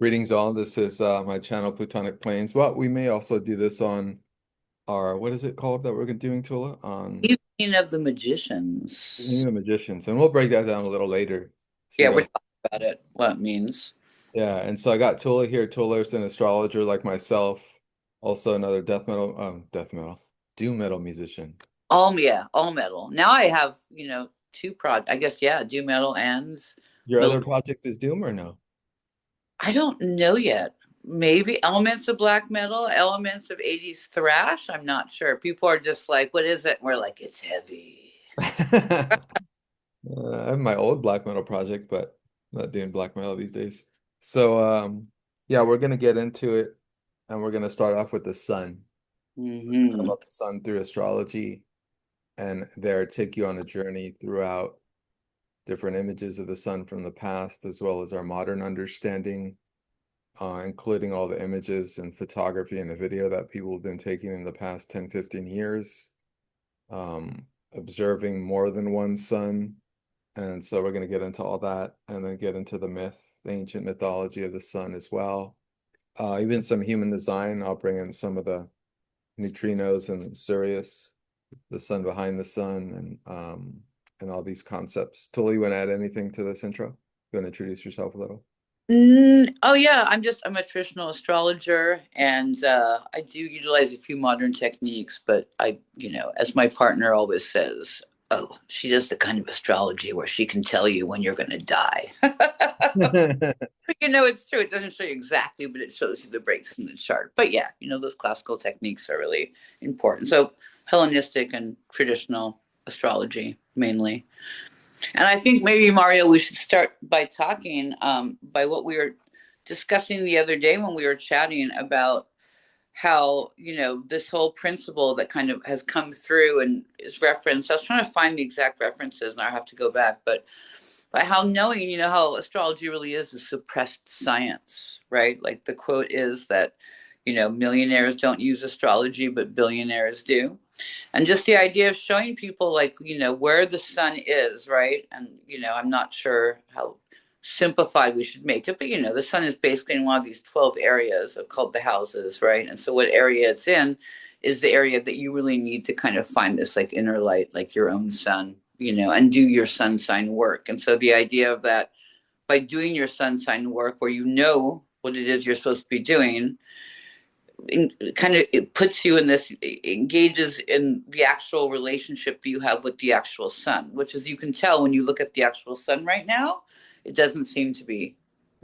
Greetings all. This is my channel, Plutonic Planes. Well, we may also do this on our, what is it called that we're doing, Tula? On Evening of the Evening Magicians. of the Magicians. And we'll break that down a little later. So Yeah, you we're guys, talking about it, what it means. yeah. And so I got Tula here. Tula is an astrologer like myself. Also another death metal, doom metal musician. All metal. Now I have, I guess, yeah, do metal and Your metal. other project is doom or no? I don't know yet. Maybe elements of black metal, elements of 80s thrash. I'm not sure. People are just like, what is it? And we're like, it's heavy. I have my old black metal project, but I'm not doing black metal these days. So yeah, we're gonna get into it and we're gonna start off with the sun. Talk Hmm. about the sun through astrology and there take you on a journey throughout different images of the sun from the past as well as our modern understanding, including all the images and photography and the video that people have been taking in the past 10, 15 years, observing more than one sun. And so we're going to get into all that and then get into the myth, the ancient mythology of the sun as well. Even some human design. I'll bring in some of the neutrinos and Sirius, the sun behind the sun, and all these concepts. Tully, you want to add anything to this intro? You want to introduce yourself a little? Oh yeah, I'm a traditional astrologer, and I do utilize a few modern techniques. But as my partner always says, oh, she does the kind of astrology where she can tell you when you're going to die. But it's true. It doesn't show you exactly, but it shows you the breaks in the chart. But yeah, those classical techniques are really important. So Hellenistic and traditional astrology mainly. And I think maybe, Mario, we should start by talking by what we were discussing the other day when we were chatting about how, this whole principle that kind of has come through and is referenced. I was trying to find the exact references and I have to go back, but by how knowing, how astrology really is a suppressed science, right? Like the quote is that, millionaires don't use astrology, but billionaires do. And just the idea of showing people like where the sun is, right? And I'm not sure how simplified we should make it, but the sun is basically in one of these 12 areas called the houses, right? And so what area it's in is the area that you really need to kind of find this like inner light, like your own sun, and do your sun sign work. And so the idea of that, by doing your sun sign work where you know what it is you're supposed to be doing, kind of it puts you in this, engages in the actual relationship you have with the actual sun, which, as you can tell when you look at the actual sun right now, it doesn't seem to be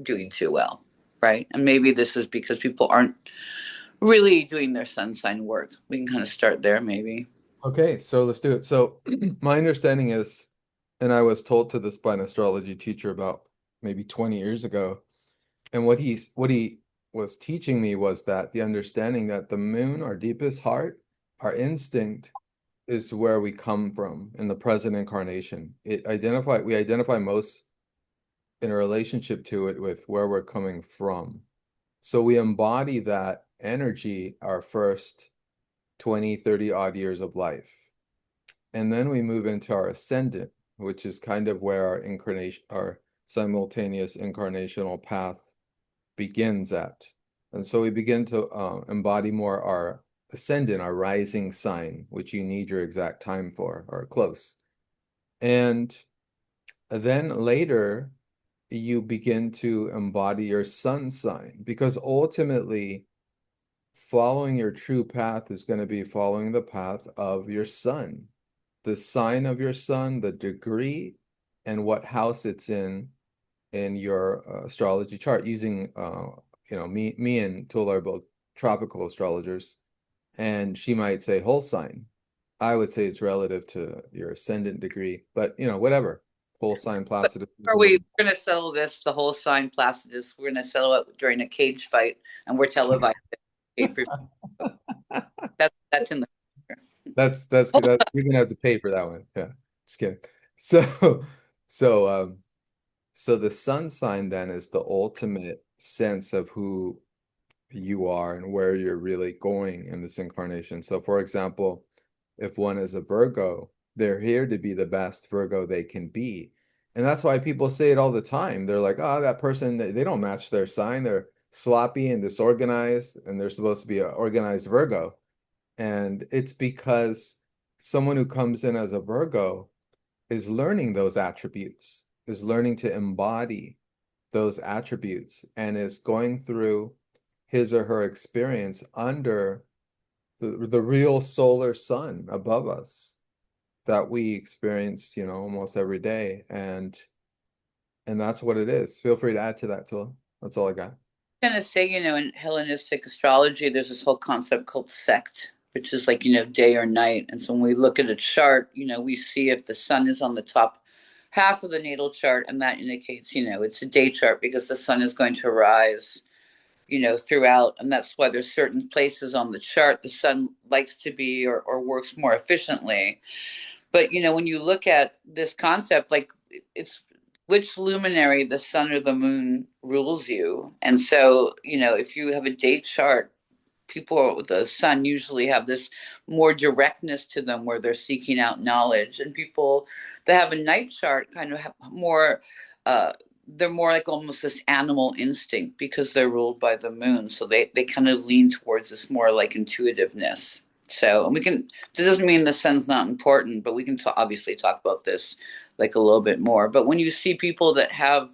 doing too well, right? And maybe this is because people aren't really doing their sun sign work. We can kind of start there, maybe. Okay, so let's do it. So my understanding is, and I was told to this by an astrology teacher about maybe 20 years ago, and what he was teaching me was that the understanding that the moon, our deepest heart, our instinct is where we come from in the present incarnation. We identify most in a relationship to it with where we're coming from. So we embody that energy our first 20, 30 odd years of life. And then we move into our ascendant, which is kind of where our simultaneous incarnational path begins at. And so we begin to embody more our ascendant, our rising sign, which you need your exact time for, or close. And then later, you begin to embody your sun sign, because ultimately, following your true path is going to be following the path of your sun, the sign of your sun, the degree, and what house it's in your astrology chart. Using me and Tula are both tropical astrologers, and she might say whole sign. I would say it's relative to your ascendant degree, but whatever. Whole sign But Placidus. are we we're going to settle this, the whole sign Placidus? We're going to settle it during a cage fight, and we're televised. That's in the That's good. You're gonna have to pay for that one. Yeah, just kidding. So, so so the sun sign then is the ultimate sense of who you are and where you're really going in this incarnation. So, for example, if one is a Virgo, they're here to be the best Virgo they can be. And that's why people say it all the time. They're like, oh, that person, they don't match their sign. They're sloppy and disorganized, and they're supposed to be an organized Virgo. And it's because someone who comes in as a Virgo is learning those attributes, is learning to embody those attributes, and is going through his or her experience under the real solar sun above us that we experience, almost every day. And that's what it is. Feel free to add to that, Tula. That's all I got. Going to say, in Hellenistic astrology, there's this whole concept called sect, which is like, day or night. And so when we look at a chart, we see if the sun is on the top half of the natal chart, and that indicates, it's a day chart because the sun is going to rise, throughout. And that's why there's certain places on the chart the sun likes to be or works more efficiently. But when you look at this concept, like it's which luminary, the sun or the moon, rules you. And so, if you have a date chart, people with the sun usually have this more directness to them where they're seeking out knowledge. And people that have a night chart kind of have more, they're more like almost this animal instinct because they're ruled by the moon. So they kind of lean towards this more like intuitiveness. So this doesn't mean the sun's not important, but we can obviously talk about this like a little bit more. But when you see people that have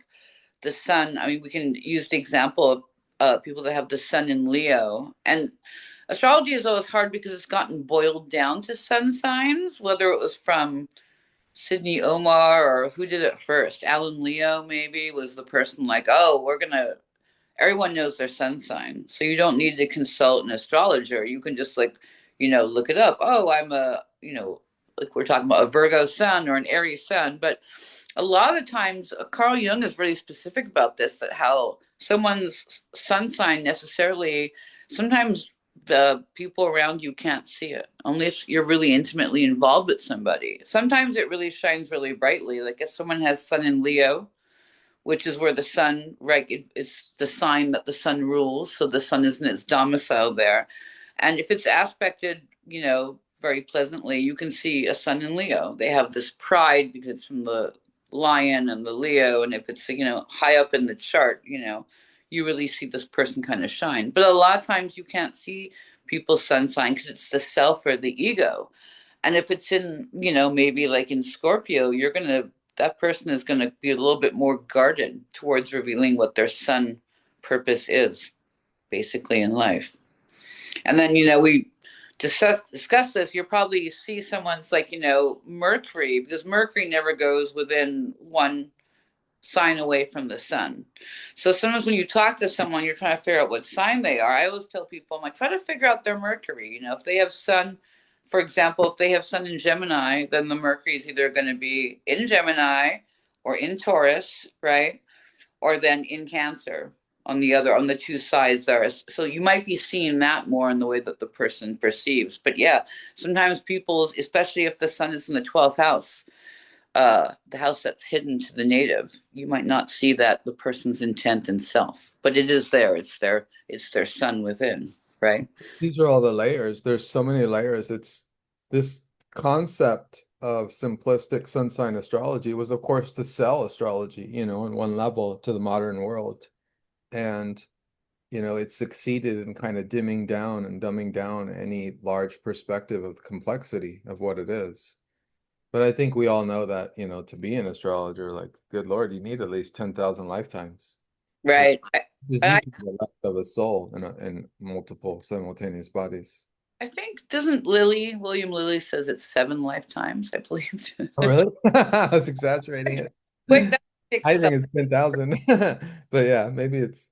the sun, I mean, we can use the example of people that have the sun in Leo. And astrology is always hard because it's gotten boiled down to sun signs, whether it was from Sydney Omar or who did it first. Alan Leo, maybe, was the person like, oh, everyone knows their sun sign. So you don't need to consult an astrologer. You can just look it up. Oh, I'm like we're talking about a Virgo sun or an Aries sun. But a lot of times, Carl Jung is really specific about this, that how someone's sun sign necessarily, sometimes the people around you can't see it, only if you're really intimately involved with somebody. Sometimes it really shines really brightly. Like if someone has sun in Leo, which is where the sun, right, it's the sign that the sun rules. So the sun is in its domicile there. And if it's aspected, very pleasantly, you can see a sun in Leo. They have this pride because it's from the lion and the Leo. And if it's, high up in the chart, you really see this person kind of shine. But a lot of times you can't see people's sun sign because it's the self or the ego. And if it's in, maybe like in Scorpio, that person is going to be a little bit more guarded towards revealing what their sun purpose is, basically, in life. And then, we discuss this. You'll probably see someone's like, Mercury, because Mercury never goes within one sign away from the sun. So sometimes when you talk to someone, you're trying to figure out what sign they are. I always tell people, I'm like, try to figure out their Mercury. If they have sun, for example, if they have sun in Gemini, then the Mercury is either going to be in Gemini or in Taurus, right? Or then in Cancer on the two sides there. So you might be seeing that more in the way that the person perceives. But yeah, sometimes people, especially if the sun is in the 12th house, the house that's hidden to the native, you might not see that the person's intent and self, but it is there. It's their sun within, right? These are all the layers. There's so many layers. It's this concept of simplistic sun sign astrology was, of course, to sell astrology, in one level to the modern world. And, it succeeded in kind of dimming down and dumbing down any large perspective of the complexity of what it is. But I think we all know that, to be an astrologer, like, good Lord, you need at least 10,000 lifetimes. Like, Right. there's I, usually the life of a soul in multiple simultaneous bodies. I think doesn't William Lilly says it's 7 lifetimes, I believe. Oh, really? I was exaggerating it. Wait, that I makes think it's 10,000. But yeah, maybe it's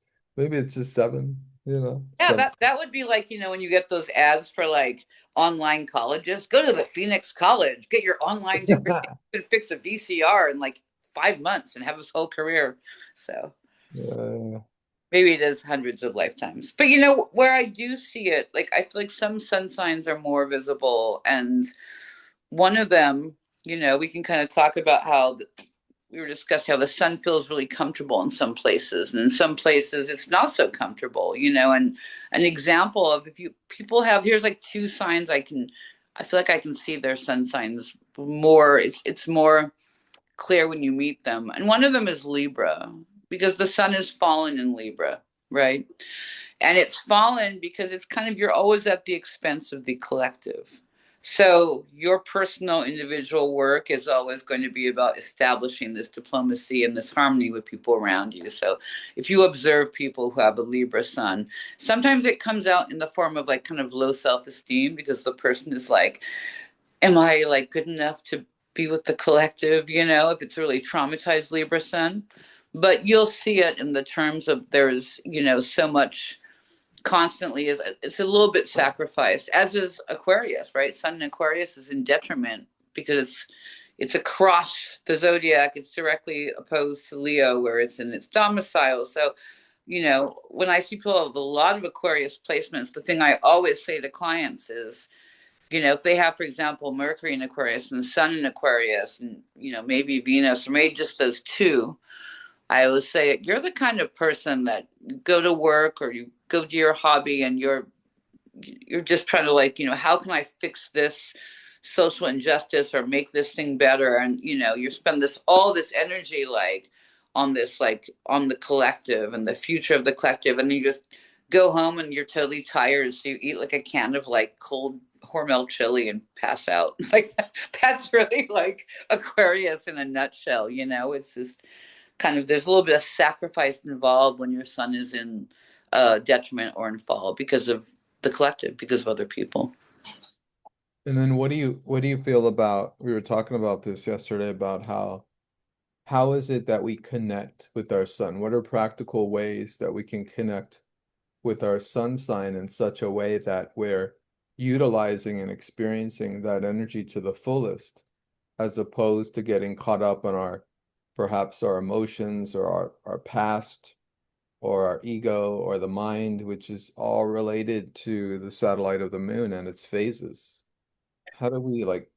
just seven, Yeah, seven. that would be like, when you get those ads for like online colleges, go to the Phoenix College, get your online degree, you can fix a VCR in like 5 months and have his whole career. So Yeah. maybe it is hundreds of lifetimes. But where I do see it, like I feel like some sun signs are more visible. And one of them, we can kind of talk about how we were discussing how the sun feels really comfortable in some places, and in some places it's not so comfortable. And an example of, if you people have, here's like two signs I feel like I can see their sun signs more. It's more clear when you meet them. And one of them is Libra, because the sun is fallen in Libra, right? And it's fallen because it's kind of, you're always at the expense of the collective. So your personal individual work is always going to be about establishing this diplomacy and this harmony with people around you. So if you observe people who have a Libra sun, sometimes it comes out in the form of like kind of low self-esteem, because the person is like, am I like good enough to be with the collective, if it's really traumatized Libra sun. But you'll see it in the terms of there's, so much constantly is, it's a little bit sacrificed, as is Aquarius, right? Sun in Aquarius is in detriment because it's across the zodiac. It's directly opposed to Leo, where it's in its domicile. So, when I see people have a lot of Aquarius placements, the thing I always say to clients is, if they have, for example, Mercury in Aquarius and Sun in Aquarius, and maybe Venus, or maybe just those two, I always say you're the kind of person that you go to work or you go do your hobby and you're just trying to, like, how can I fix this social injustice or make this thing better? And you spend all this energy like on this, like on the collective and the future of the collective, and then you just go home and you're totally tired, so you eat like a can of like cold Hormel chili and pass out. Like that's really like Aquarius in a nutshell. It's just kind of, there's a little bit of sacrifice involved when your sun is in detriment or in fall because of the collective, because of other people. And then what do you feel about, we were talking about this yesterday about how is it that we connect with our sun? What are practical ways that we can connect with our sun sign in such a way that we're utilizing and experiencing that energy to the fullest, as opposed to getting caught up on perhaps our emotions or our past or our ego or the mind, which is all related to the satellite of the moon and its phases. How do we like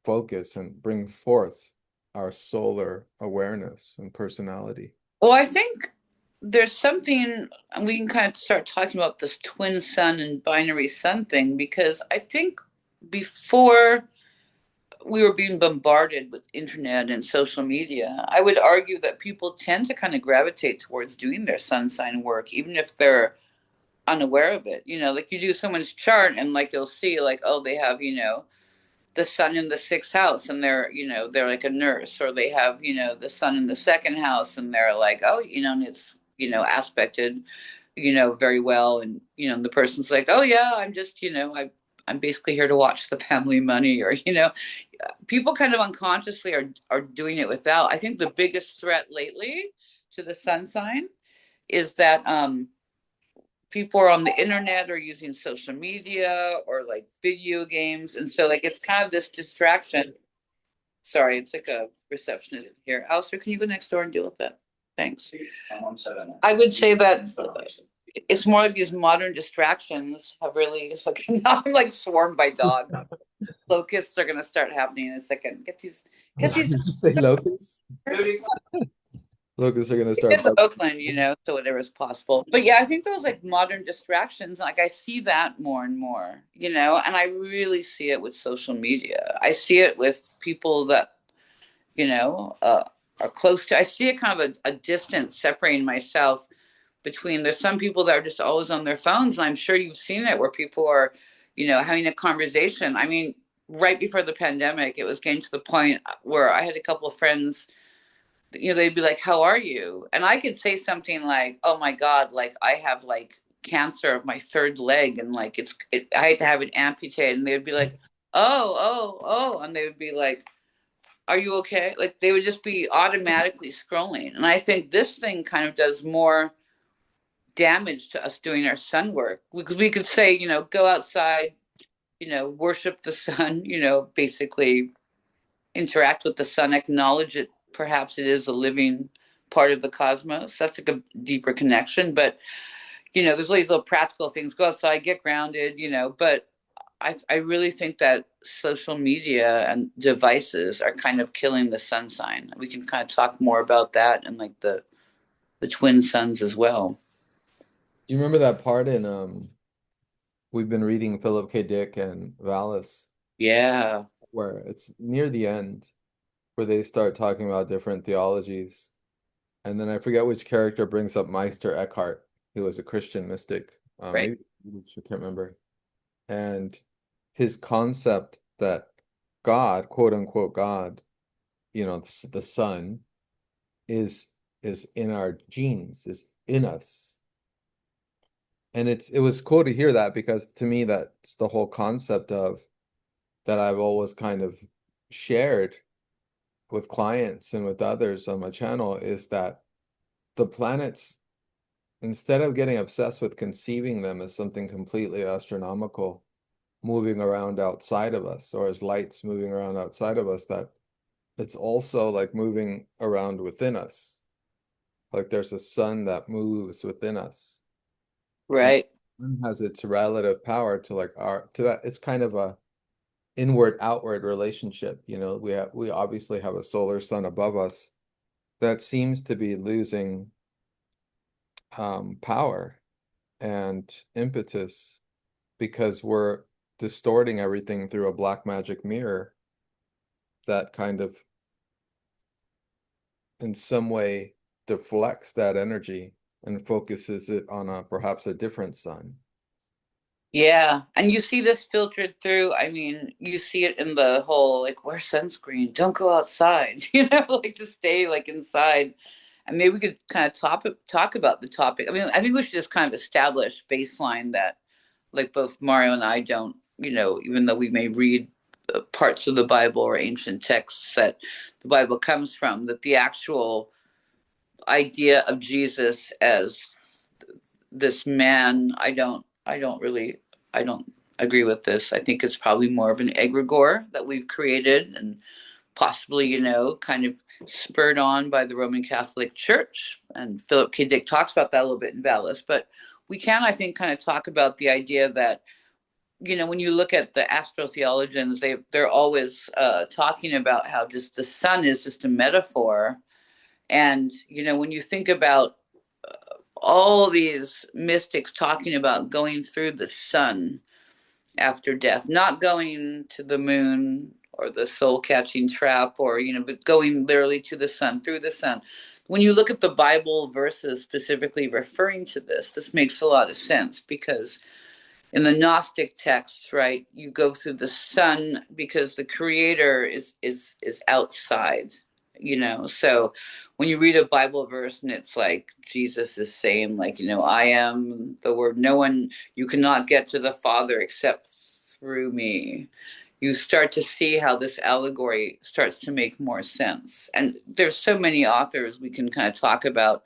focus and bring forth our solar awareness and personality? Well, I think there's something, and we can kind of start talking about this twin sun and binary sun thing, because I think before we were being bombarded with internet and social media, I would argue that people tend to kind of gravitate towards doing their sun sign work, even if they're unaware of it. Like you do someone's chart and like you'll see like, oh, they have, the sun in the sixth house and they're like a nurse, or they have, the sun in the second house and they're like, oh, and it's, aspected, very well. And, the person's like, oh yeah, I'm just, I'm basically here to watch the family money, or, people kind of unconsciously are doing it without. I think the biggest threat lately to the sun sign is that people are on the internet or using social media or like video games, and so like it's kind of this distraction. Sorry, it's like a receptionist here. Alistair, can you go next door and deal with that? Thanks. I would say that it's more of these modern distractions have really, it's like now I'm like swarmed by dogs. Locusts are gonna start happening in a second. Get Did these you say locusts? Locusts are gonna start it's buzzing. Oakland, so whatever is possible. But yeah, I think those like modern distractions, like I see that more and more, and I really see it with social media. I see it with people that, you know, uh, are close to, I see it kind of a distance separating myself between, there's some people that are just always on their phones. And I'm sure you've seen it where people are, having a conversation. I mean, right before the pandemic, it was getting to the point where I had a couple of friends, they'd be like, how are you? And I could say something like, oh my God, like I have like cancer of my third leg, and like I had to have it amputated. And they would be like, oh, oh, oh. And they would be like, are you okay? Like they would just be automatically scrolling. And I think this thing kind of does more damage to us doing our sun work, because we could say, go outside, worship the sun, basically interact with the sun, acknowledge it. Perhaps it is a living part of the cosmos. That's like a deeper connection. But, there's all these little practical things. Go outside, get grounded, but I really think that social media and devices are kind of killing the sun sign. We can kind of talk more about that and like the twin suns as well. Do you remember that part in we've been reading Philip K. Dick and Valis, Yeah. where it's near the end, where they start talking about different theologies. And then I forget which character brings up Meister Eckhart, who was a Christian mystic. Right. Maybe I can't remember. And his concept that God, quote unquote God, the sun is in our genes, is in us. And it was cool to hear that, because to me that's the whole concept of that I've always kind of shared with clients and with others on my channel, is that the planets, instead of getting obsessed with conceiving them as something completely astronomical, moving around outside of us, or as lights moving around outside of us, that it's also like moving around within us. Like there's a sun that moves within us. And Right. the sun has its relative power to that. It's kind of a inward outward relationship. We obviously have a solar sun above us that seems to be losing power and impetus, because we're distorting everything through a black magic mirror that kind of in some way deflects that energy and focuses it on perhaps a different sun. Yeah. And you see this filtered through. I mean, you see it in the whole like wear sunscreen, don't go outside, like just stay like inside. And maybe we could kind of talk about the topic. I mean, I think we should just kind of establish baseline that like both Mario and I don't, even though we may read parts of the Bible or ancient texts that the Bible comes from, that the actual idea of Jesus as this man, I don't agree with this. I think it's probably more of an egregore that we've created and possibly, kind of spurred on by the Roman Catholic Church. And Philip K. Dick talks about that a little bit in Valis. But we can, I think, kind of talk about the idea that, when you look at the astro-theologians, they're always talking about how just the sun is just a metaphor. And, when you think about all these mystics talking about going through the sun after death, not going to the moon or the soul catching trap, or, but going literally to the sun, through the sun. When you look at the Bible verses specifically referring to this makes a lot of sense, because in the Gnostic texts, right, you go through the sun because the creator is outside, So when you read a Bible verse and it's like Jesus is saying, like, I am the word, no one, you cannot get to the Father except through me. You start to see how this allegory starts to make more sense. And there's so many authors we can kind of talk about.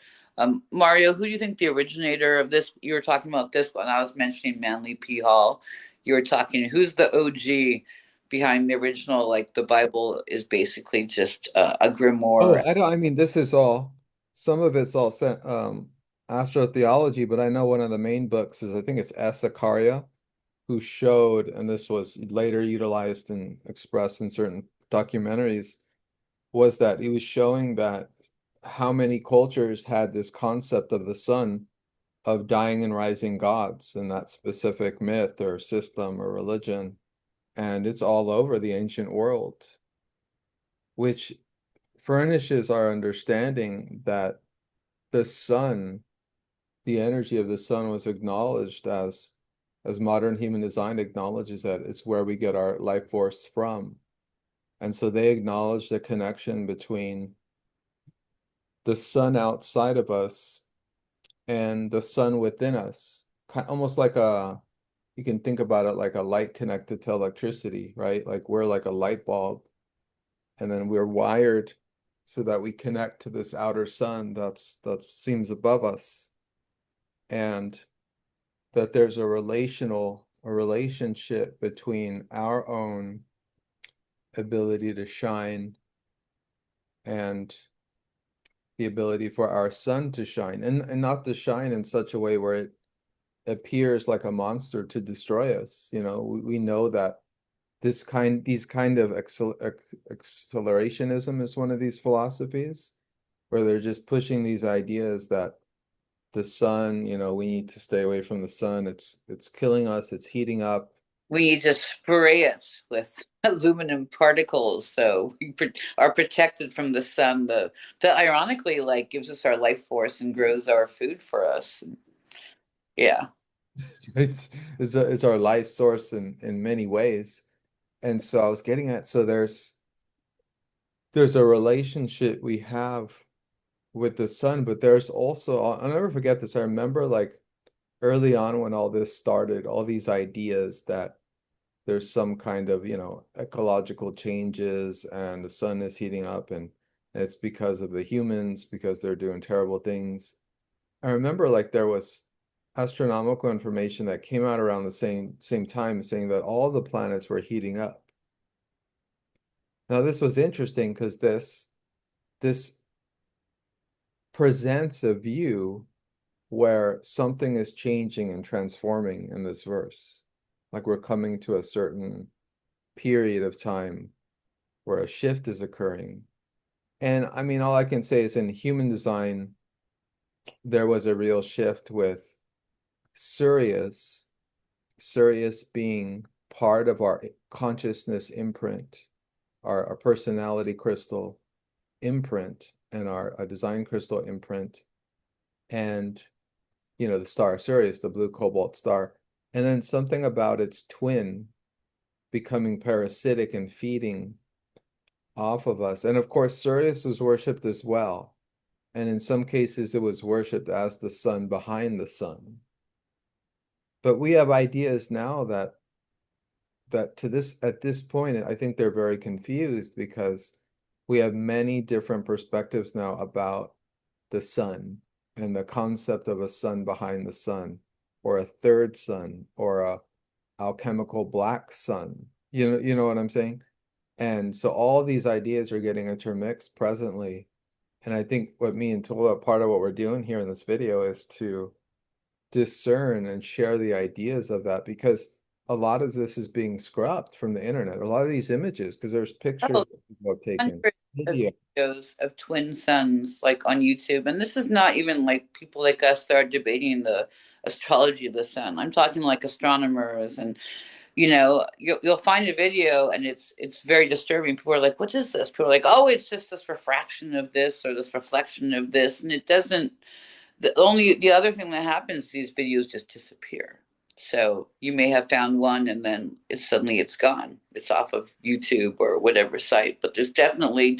Mario, who do you think the originator of this? You were talking about this one. I was mentioning Manly P. Hall. You were talking, who's the OG behind the original? Like the Bible is basically just a Oh, grimoire. I mean, this is all, some of it's all sent, astro-theology, but I know one of the main books is, I think it's Asakaria, who showed, and this was later utilized and expressed in certain documentaries, was that he was showing that how many cultures had this concept of the sun, of dying and rising gods in that specific myth or system or religion. And it's all over the ancient world, which furnishes our understanding that the sun, the energy of the sun, was acknowledged as modern human design acknowledges that it's where we get our life force from. And so they acknowledge the connection between the sun outside of us and the sun within us. Almost like you can think about it like a light connected to electricity, right? Like we're like a light bulb, and then we're wired so that we connect to this outer sun that seems above us, and that there's a relationship between our own ability to shine and the ability for our sun to shine, and not to shine in such a way where it appears like a monster to destroy us. We know that these kind of accelerationism is one of these philosophies, where they're just pushing these ideas that the sun, we need to stay away from the sun. It's killing us. It's heating up. We just spray it with aluminum particles, so we are protected from the sun. The ironically like gives us our life force and grows our food for us. Yeah. It's it's our life source in many ways. And so I was getting at, so there's a relationship we have with the sun, but there's also, I'll never forget this. I remember like early on when all this started, all these ideas that there's some kind of, ecological changes and the sun is heating up and it's because of the humans, because they're doing terrible things. I remember like there was astronomical information that came out around the same time saying that all the planets were heating up. Now this was interesting because this presents a view where something is changing and transforming in this verse. Like we're coming to a certain period of time where a shift is occurring. And I mean, all I can say is in human design, there was a real shift with Sirius, Sirius being part of our consciousness imprint, our personality crystal imprint, and our design crystal imprint, and the star Sirius, the blue cobalt star, and then something about its twin becoming parasitic and feeding off of us. And of course, Sirius was worshipped as well. And in some cases, it was worshipped as the sun behind the sun. But we have ideas now that to this at this point, I think they're very confused because we have many different perspectives now about the sun and the concept of a sun behind the sun, or a third sun, or a alchemical black sun. You know what I'm saying? And so all these ideas are getting intermixed presently. And I think what me and Tola, part of what we're doing here in this video is to discern and share the ideas of that, because a lot of this is being scrubbed from the internet. A lot of these images, because there's pictures Oh, that people have taken, hundreds of video. videos of twin suns like on YouTube. And this is not even like people like us that are debating the astrology of the sun. I'm talking like astronomers, and you'll find a video and it's very disturbing. People are like, what is this? People are like, oh, it's just this refraction of this or this reflection of this. And it doesn't, the other thing that happens, these videos just disappear. So you may have found one and then it's gone. It's off of YouTube or whatever site. But there's definitely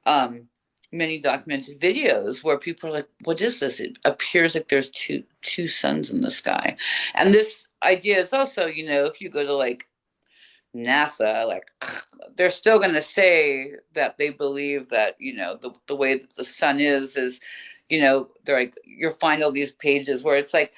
um, many documented videos where people are like, "What is this?" It appears like there's two suns in the sky, and this idea is also, if you go to like NASA, like they're still going to say that they believe that the way that the sun is they're like you'll find all these pages where it's like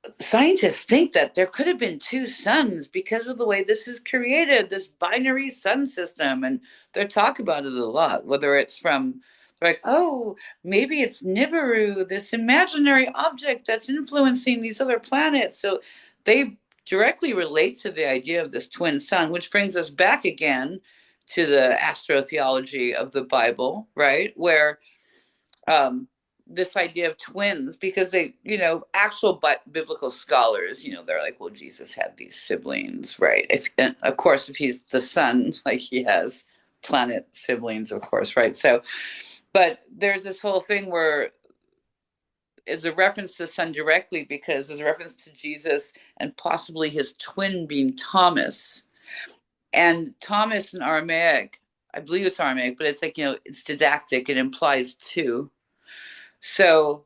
scientists think that there could have been two suns because of the way this is created, this binary sun system. And they talk about it a lot, whether it's from, they're like, oh, maybe it's Nibiru, this imaginary object that's influencing these other planets. So they directly relate to the idea of this twin sun, which brings us back again to the astro-theology of the Bible, right? Where um, this idea of twins, because they, actual biblical scholars, they're like, well, Jesus had these siblings, right? And of course, if he's the son, like he has planet siblings, of course, right? So, but there's this whole thing where it's a reference to the son directly because there's a reference to Jesus and possibly his twin being Thomas. And Thomas in Aramaic, I believe it's Aramaic, but it's like, it's didactic. It implies two. So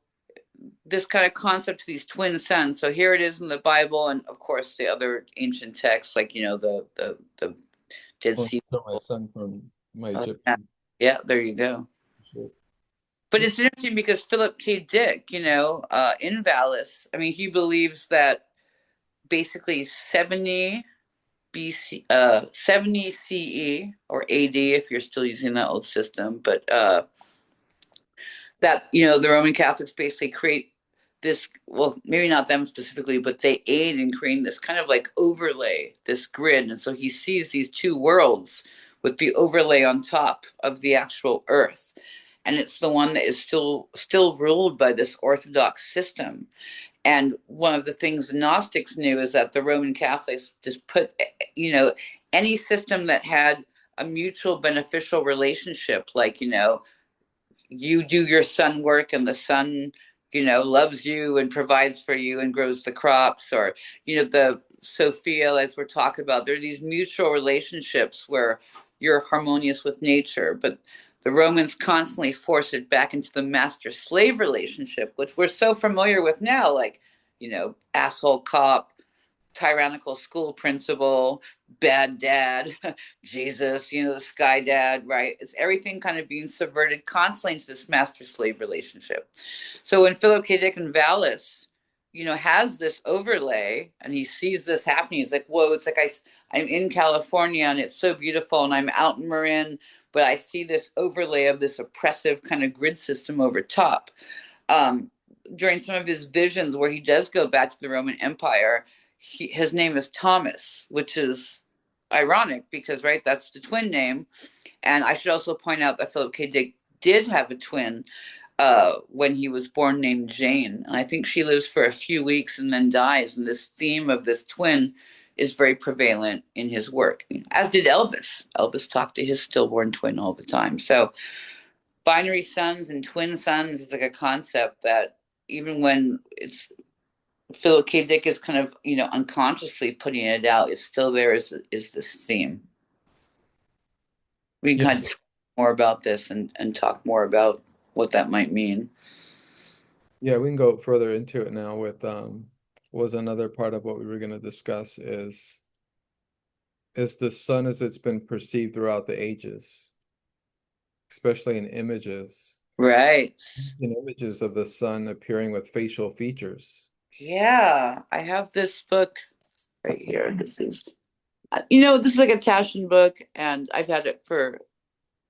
this kind of concept of these twin suns. So here it is in the Bible, and of course the other ancient texts, like the Dead Well, Sea. so my son from my Oh, yeah. Egyptian. Yeah, there you go. But it's interesting because Philip K. Dick, in Valis, I mean, he believes that basically 70 BC, 70 CE or AD, if you're still using that old system, but that the Roman Catholics basically create this, well, maybe not them specifically, but they aid in creating this kind of like overlay, this grid. And so he sees these two worlds with the overlay on top of the actual earth, and it's the one that is still ruled by this orthodox system. And one of the things the Gnostics knew is that the Roman Catholics just put, any system that had a mutual beneficial relationship, like, you do your sun work and the sun, loves you and provides for you and grows the crops, or, the Sophia, as we're talking about, there are these mutual relationships where you're harmonious with nature. But the Romans constantly force it back into the master slave relationship, which we're so familiar with now, like, asshole cop, tyrannical school principal, bad dad, Jesus, the sky dad, right? It's everything kind of being subverted constantly into this master slave relationship. So when Philip K. Dick and Valis, has this overlay and he sees this happening, he's like, whoa, it's like I'm in California and it's so beautiful and I'm out in Marin, but I see this overlay of this oppressive kind of grid system over top. Um, During some of his visions where he does go back to the Roman Empire, his name is Thomas, which is ironic because, right, that's the twin name. And I should also point out that Philip K. Dick did have a twin when he was born, named Jane. And I think she lives for a few weeks and then dies. And this theme of this twin is very prevalent in his work, as did Elvis. Elvis talked to his stillborn twin all the time. So binary suns and twin suns is like a concept that, even when it's Philip K. Dick is kind of, unconsciously putting it out, it's still there is this theme. We can Yeah, kind of discuss more about this and talk more about what that might mean. yeah, we can go further into it now with was another part of what we were going to discuss is the sun as it's been perceived throughout the ages, especially in images. Right. In images of the sun appearing with facial features. Yeah. I have this book right here. This is like a Taschen book, and I've had it for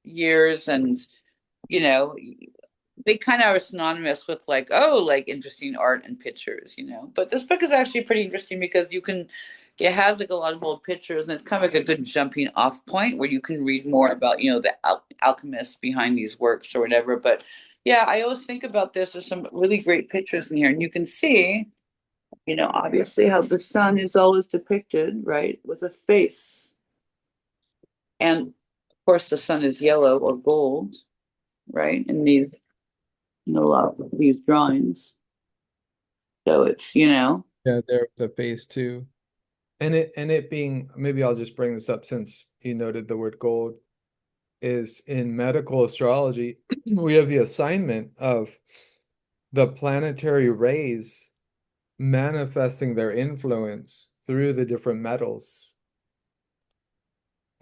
years. And, you know, they kind of are synonymous with, like, oh, like interesting art and pictures. But this book is actually pretty interesting because it has like a lot of old pictures, and it's kind of like a good jumping off point where you can read more about, the alchemists behind these works or whatever. But yeah, I always think about this. There's some really great pictures in here, and you can see, obviously how the sun is always depicted, right, with a face. And of course, the sun is yellow or gold, right, in a lot of these drawings. So it's. Yeah, there the phase two. And it being, maybe I'll just bring this up since you noted the word gold, is in medical astrology, we have the assignment of the planetary rays manifesting their influence through the different metals.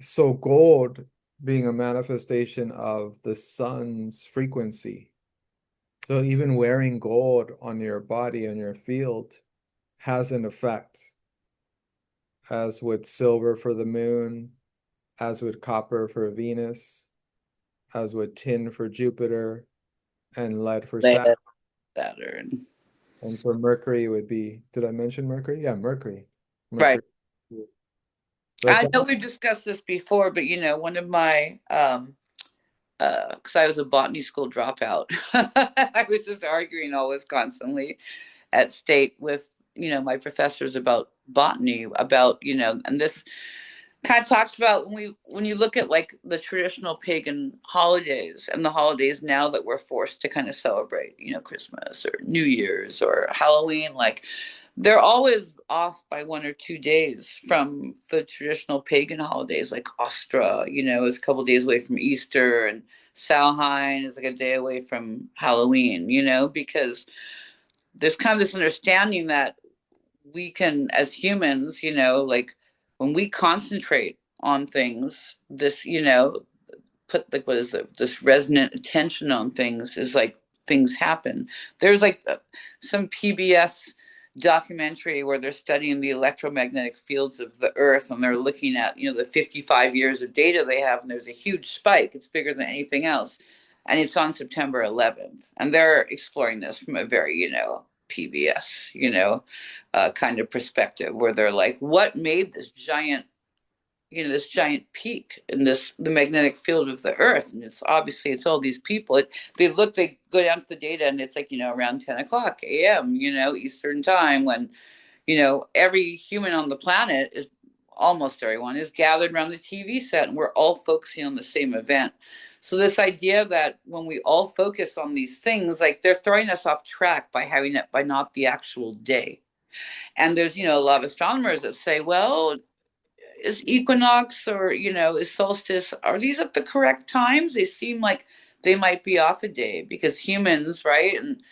So gold being a manifestation of the sun's frequency. So even wearing gold on your body, on your field, has an effect, as would silver for the moon, as would copper for Venus, as would tin for Jupiter, and lead for Saturn. Saturn. And for Mercury, it would be, did I mention Mercury? Yeah, Mercury. Right. Mercury. So it's I know all, we've discussed this before, but one of my because I was a botany school dropout. I was just arguing always constantly at state with, my professors about botany, about, and this kind of talks about when you look at like the traditional pagan holidays and the holidays now that we're forced to kind of celebrate, Christmas or New Year's or Halloween, like they're always off by 1 or 2 days from the traditional pagan holidays, like Ostra, is a couple of days away from Easter, and Samhain is like a day away from Halloween, because there's kind of this understanding that we can, as humans, like when we concentrate on things, this, put like what is it, this resonant attention on things, is like things happen. There's like some PBS documentary where they're studying the electromagnetic fields of the earth, and they're looking at, the 55 years of data they have, and there's a huge spike. It's bigger than anything else, and it's on September 11th, and they're exploring this from a very, PBS, kind of perspective, where they're like, what made this giant this giant peak in the magnetic field of the earth, and it's obviously it's all these people. They go down to the data, and it's like around 10 o'clock a.m. Eastern time, when every human on the planet is almost everyone is gathered around the TV set, and we're all focusing on the same event. So this idea that when we all focus on these things, like they're throwing us off track by having it by not the actual day. And there's a lot of astronomers that say, well, is equinox or is solstice, are these at the correct times? They seem like they might be off a day, because humans, right, and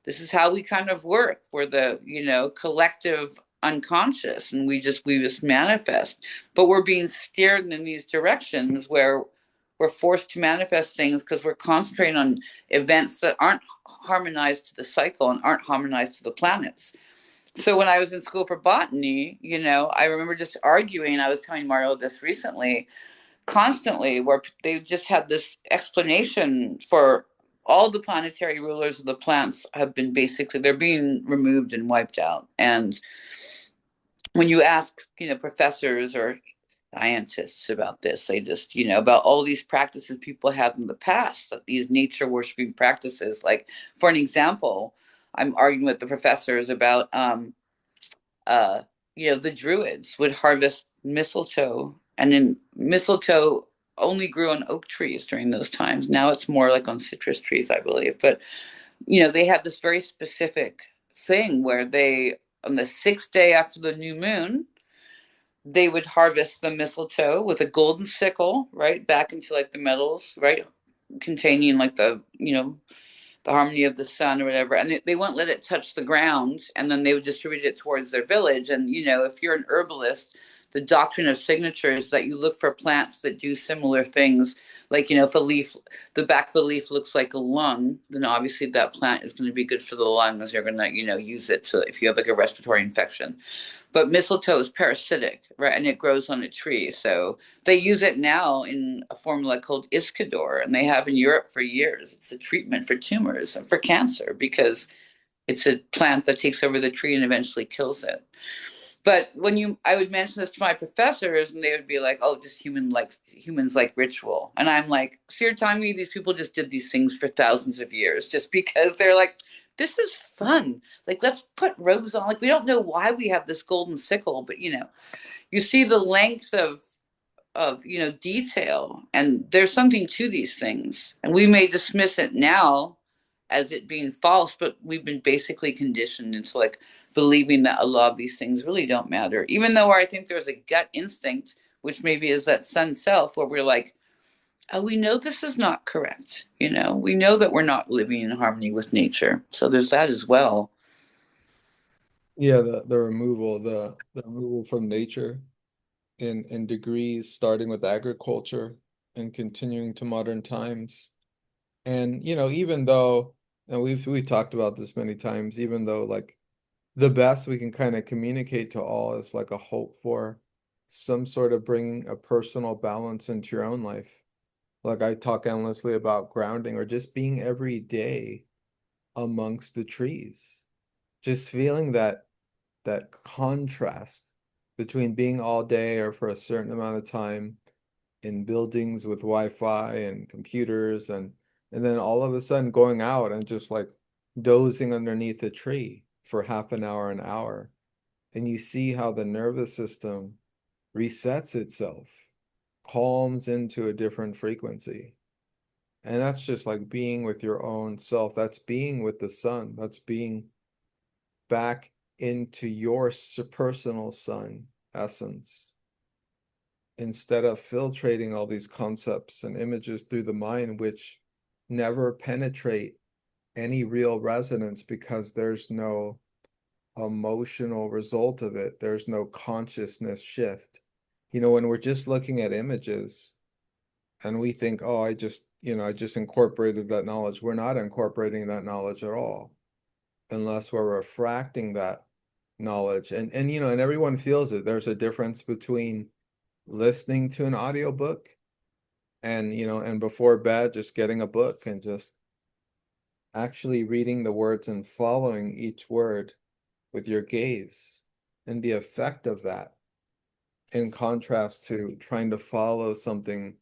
this is how we kind of work, we're the collective unconscious, and we just manifest, but we're being steered in these directions where we're forced to manifest things because we're concentrating on events that aren't harmonized to the cycle and aren't harmonized to the planets. So when I was in school for botany, I remember just arguing. I was telling Mario this recently, constantly, where they just had this explanation for all the planetary rulers of the plants have been basically, they're being removed and wiped out. And when you ask, professors or scientists about this, they just, about all these practices people have in the past, these nature worshiping practices. Like, for an example, I'm arguing with the professors about uh, the Druids would harvest mistletoe, and then mistletoe only grew on oak trees during those times. Now it's more like on citrus trees, I believe. But they had this very specific thing where they, on the sixth day after the new moon, they would harvest the mistletoe with a golden sickle, right, back into like the metals, right, containing like the harmony of the sun or whatever, and they wouldn't let it touch the ground, and then they would distribute it towards their village. And if you're an herbalist, the doctrine of signature is that you look for plants that do similar things. Like, if the back of a leaf looks like a lung, then obviously that plant is going to be good for the lungs. You're going to use it to, if you have like a respiratory infection. But mistletoe is parasitic, right? And it grows on a tree. So they use it now in a formula called Iscador, and they have in Europe for years. It's a treatment for tumors and for cancer, because it's a plant that takes over the tree and eventually kills it. But I would mention this to my professors, and they would be like, "Oh, just humans like ritual," and I'm like, "So you're telling me these people just did these things for thousands of years just because they're like, this is fun? Like, let's put robes on. Like, we don't know why we have this golden sickle, but you see the length of detail, and there's something to these things, and we may dismiss it now as it being false, but we've been basically conditioned into like believing that a lot of these things really don't matter, even though I think there's a gut instinct, which maybe is that sun self, where we're like, oh, we know this is not correct. We know that we're not living in harmony with nature, so there's that as well. Yeah, the removal from nature in degrees, starting with agriculture and continuing to modern times. And even though, and we've talked about this many times, even though like the best we can kind of communicate to all is like a hope for some sort of bringing a personal balance into your own life. Like I talk endlessly about grounding or just being every day amongst the trees, just feeling that contrast between being all day or for a certain amount of time in buildings with Wi-Fi and computers, and then all of a sudden going out and just like dozing underneath a tree for half an hour, and you see how the nervous system resets itself, calms into a different frequency. And that's just like being with your own self. That's being with the sun. That's being back into your personal sun essence, instead of filtrating all these concepts and images through the mind, which never penetrate any real resonance because there's no emotional result of it. There's no consciousness shift. When we're just looking at images and we think, oh, I just incorporated that knowledge. We're not incorporating that knowledge at all unless we're refracting that knowledge. And everyone feels it. There's a difference between listening to an audiobook and before bed just getting a book and just actually reading the words and following each word with your gaze, and the effect of that in contrast to trying to follow something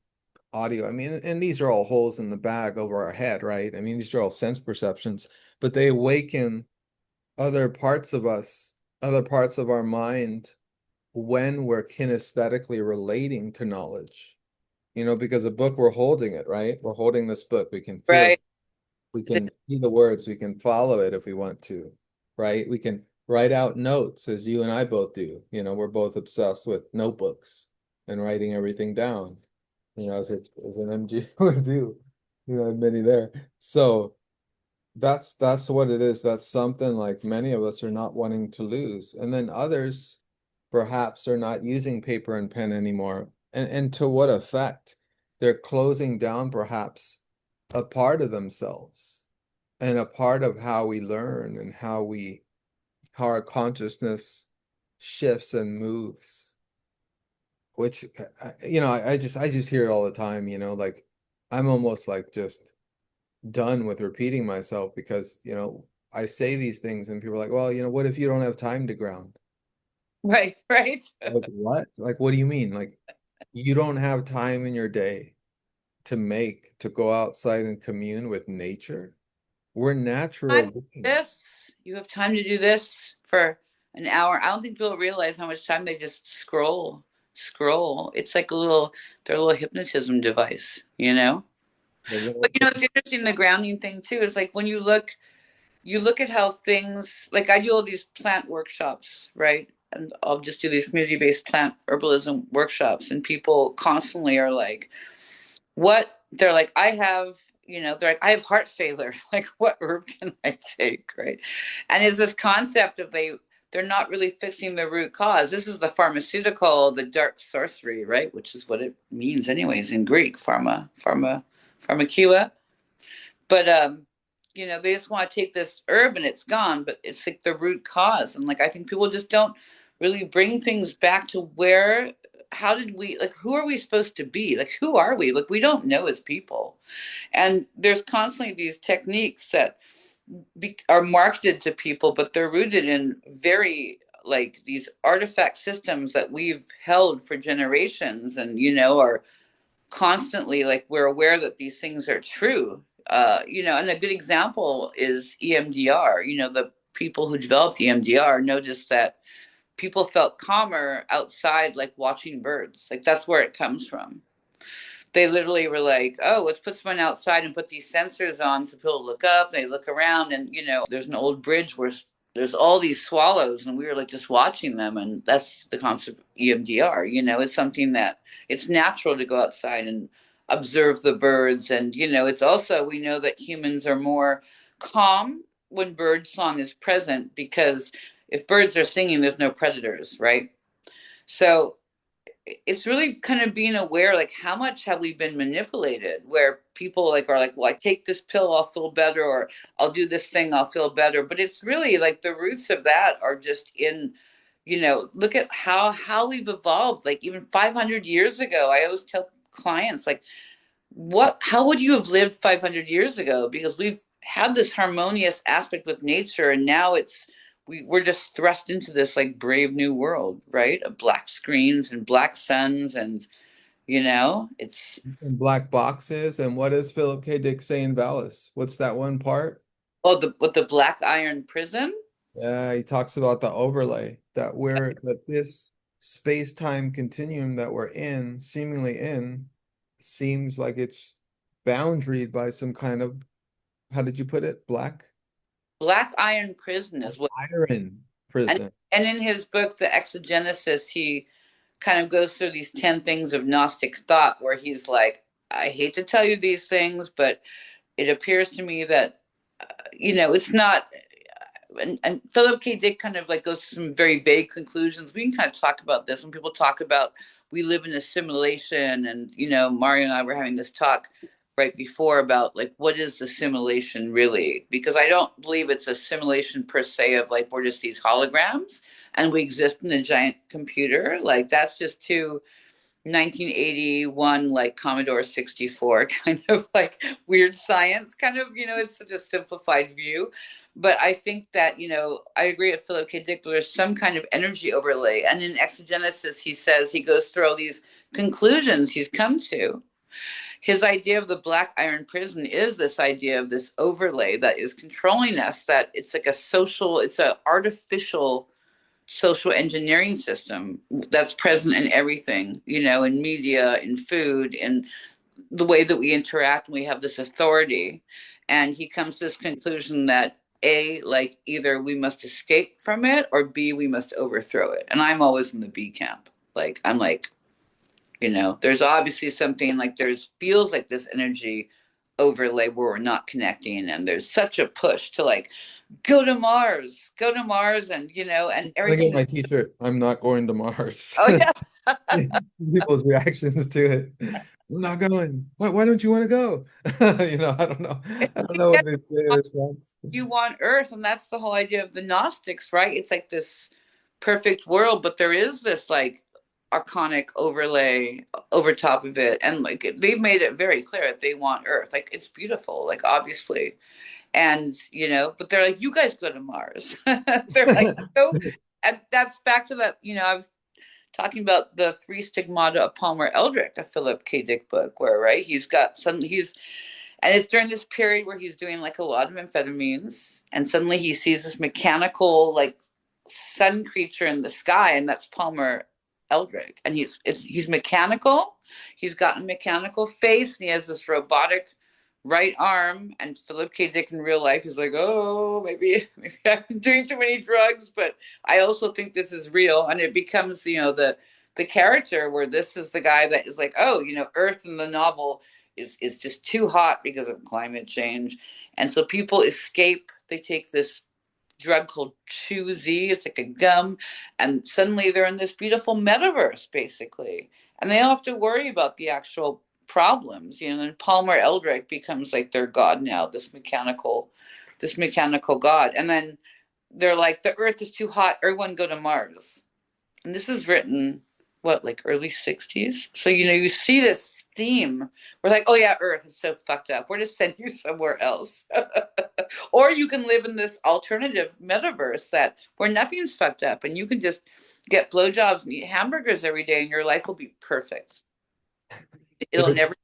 audio. I mean, and these are all holes in the bag over our head, right? I mean, these are all sense perceptions, but they awaken other parts of us, other parts of our mind when we're kinesthetically relating to knowledge. Because a book, we're holding it, right? We're holding this book. We can feel it. Right. We can see the words. We can follow it if we want to, right? We can write out notes as you and I both do. We're both obsessed with notebooks and writing everything down, as an MG would do, many there. So that's what it is. That's something like many of us are not wanting to lose. And then others perhaps are not using paper and pen anymore. And to what effect? They're closing down perhaps a part of themselves and a part of how we learn and how our consciousness shifts and moves, which I just hear it all the time, like I'm almost like just done with repeating myself because, I say these things and people are like, well, what if you don't have time to ground? Right. Right. Like what? Like, what do you mean? Like, you don't have time in your day to go outside and commune with nature? We're natural Time to do beings. this. You have time to do this for an hour. I don't think people realize how much time they just scroll. It's like their little hypnotism device, you know? But it's interesting, the grounding thing too, is like when you look at how things, like I do all these plant workshops, right? And I'll just do these community-based plant herbalism workshops, and people constantly are like, what? They're like, they're like, I have heart failure. Like, what herb can I take, right? And it's this concept of they're not really fixing the root cause. This is the pharmaceutical, the dark sorcery, right? Which is what it means, anyways, in Greek, pharmakeia. But they just want to take this herb and it's gone, but it's like the root cause. And like I think people just don't really bring things back to how did we, like, who are we supposed to be? Like, who are we? Like, we don't know as people. And there's constantly these techniques that are marketed to people, but they're rooted in very, like, these artifact systems that we've held for generations, and are constantly, like, we're aware that these things are true. And a good example is EMDR. The people who developed EMDR noticed that people felt calmer outside, like watching birds. Like, that's where it comes from. They literally were like, oh, let's put someone outside and put these sensors on so people look up, they look around, and there's an old bridge where there's all these swallows, and we were like just watching them. And that's the concept of EMDR. It's something that it's natural to go outside and observe the birds. And it's also, we know that humans are more calm when bird song is present, because if birds are singing, there's no predators, right? So it's really kind of being aware, like, how much have we been manipulated, where people like are like, well, I take this pill, I'll feel better, or I'll do this thing, I'll feel better. But it's really like the roots of that are just in, look at how we've evolved. Like, even 500 years ago, I always tell clients, like, how would you have lived 500 years ago? Because we've had this harmonious aspect with nature, and now we're just thrust into this like brave new world, right? Of black screens and black suns, and it's And black boxes. And what does Philip K. Dick say in Valis? What's that one part? the black iron prison. Yeah, he talks about the overlay that this space-time continuum that we're in, seemingly in, seems like it's boundaried by some kind of, how did you put it? Black iron prison is what. Iron and prison. and in his book, The Exogenesis, he kind of goes through these 10 things of Gnostic thought, where he's like, I hate to tell you these things, but it appears to me that it's not. And Philip K. Dick kind of like goes to some very vague conclusions. We can kind of talk about this when people talk about we live in a simulation. And Mario and I were having this talk right before about, like, what is the simulation really? Because I don't believe it's a simulation per se of like we're just these holograms and we exist in a giant computer. Like, that's just too 1981, like Commodore 64, kind of like weird science, kind of, it's such a simplified view. But I think that, I agree with Philip K. Dick, there's some kind of energy overlay. And in Exogenesis, he says he goes through all these conclusions he's come to. His idea of the black iron prison is this idea of this overlay that is controlling us, that it's like it's an artificial social engineering system that's present in everything, in media, in food, in the way that we interact, and we have this authority. And he comes to this conclusion that A, like either we must escape from it, or B, we must overthrow it. And I'm always in the B camp. Like, I'm like, there's obviously something, like there's feels like this energy overlay where we're not connecting, and there's such a push to like go to Mars, and and I get everything. my t-shirt, I'm not going to Mars. Oh yeah. People's reactions to it. I'm not going. Why don't you want to go? I don't know. I don't know Yeah, what they say in response. you want Earth, and that's the whole idea of the Gnostics, right? It's like this perfect world, but there is this like archonic overlay over top of it, and like they've made it very clear that they want Earth. Like it's beautiful, like obviously, and but they're like, you guys go to Mars. They're like, so, and that's back to that. I was talking about the Three Stigmata of Palmer Eldritch, a Philip K. Dick book, where right and it's during this period where he's doing like a lot of amphetamines, and suddenly he sees this mechanical like sun creature in the sky, and that's Palmer Eldritch, and he's mechanical. He's got a mechanical face, and he has this robotic right arm. And Philip K. Dick in real life is like, oh, maybe I've been doing too many drugs, but I also think this is real, and it becomes the character where this is the guy that is like, oh, Earth in the novel is just too hot because of climate change. And so people escape. They take this drug called Chew Z. It's like a gum. And suddenly they're in this beautiful metaverse, basically. And they don't have to worry about the actual problems. And Palmer Eldritch becomes like their god now, this mechanical god. And then they're like, the earth is too hot, everyone go to Mars. And this is written what, like early 60s. So you see this theme. We're like, oh yeah, Earth is so fucked up, we're just sending you somewhere else. Or you can live in this alternative metaverse that where nothing's fucked up, and you can just get blowjobs and eat hamburgers every day, and your life will be perfect. It'll There's,